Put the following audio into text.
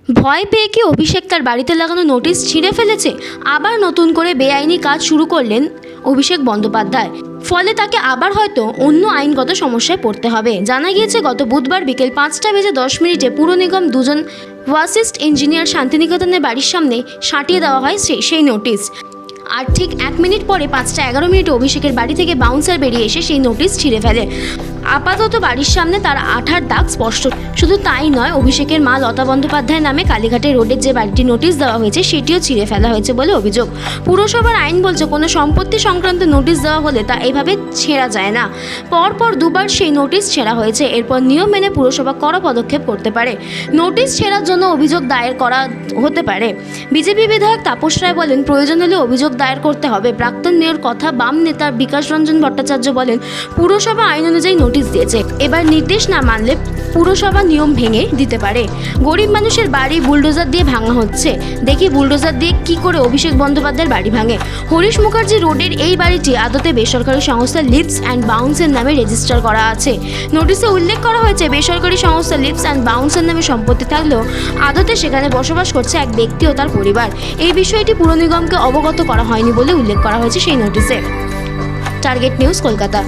ভয় পেয়ে কি অভিষেক তার বাড়িতে লাগানো নোটিশ ছিঁড়ে ফেলেছে? আবার নতুন করে বেআইনি কাজ শুরু করলেন অভিষেক বন্দ্যোপাধ্যায়। ফলে তাকে আবার হয়তো অন্য আইনগত সমস্যায় পড়তে হবে। জানা গিয়েছে, গত বুধবার বিকেল 5:10 পুর নিগম দুজন ওয়াসিস্ট ইঞ্জিনিয়ার শান্তিনিকেতনের বাড়ির সামনে সাঁটিয়ে দেওয়া হয় সেই নোটিশ। আর ঠিক 1 মিনিট পরে 5:11 অভিষেকের বাড়ি থেকে বাউন্সার বেরিয়ে এসে সেই নোটিশ ছিঁড়ে ফেলে। আপাতত বাড়ির সামনে তার আঠার দাগ স্পষ্ট। শুধু তাই নয়, অভিষেকের মা লতা বন্দ্যোপাধ্যায় নামে কালীঘাটে রোডের যে বাড়িটি নোটিশ দেওয়া হয়েছে সেটিও ছিঁড়ে ফেলা হয়েছে বলে অভিযোগ। পুরসভার আইন বলছে, কোনো সম্পত্তি সংক্রান্ত নোটিশ দেওয়া হলে তা এভাবে ছেঁড়া যায় না। পরপর দুবার সেই নোটিশ ছেঁড়া হয়েছে। এরপর নিয়ম মেনে পুরসভা কড়া পদক্ষেপ করতে পারে। নোটিশ ছেঁড়ার জন্য অভিযোগ দায়ের করা হতে পারে। বিজেপি বিধায়ক তাপস রায় বলেন, প্রয়োজন হলে অভিযোগ দায়ের করতে হবে। প্রাক্তন মেয়র কথা বাম নেতা বিকাশ রঞ্জন ভট্টাচার্য বলেন, পুরসভা আইন অনুযায়ী নোটিশ দিয়েছে, এবার নির্দেশ না মানলে পুরসভা নিয়ম ভেঙে দিতে পারে। গরিব মানুষের বাড়ি বুলডোজার দিয়ে ভাঙা হচ্ছে, দেখি বুলডোজার দিয়ে কি করে অভিষেক বন্দ্যোপাধ্যায়ের বাড়ি ভাঙে। হরিশ মুখার্জি রোডের এই বাড়িটি আদতে বেসরকারি সংস্থা লিপস অ্যান্ড বাউন্সের নামে রেজিস্টার করা আছে। নোটিশে উল্লেখ করা হয়েছে, বেসরকারি সংস্থা লিপস অ্যান্ড বাউন্সের নামে সম্পত্তি থাকলেও আদতে সেখানে বসবাস করছে এক ব্যক্তি ও তার পরিবার। এই বিষয়টি পুর নিগমকে অবগত করা হয়নি বলে উল্লেখ করা হয়েছে সেই নোটিশে। Target news, Kolkata.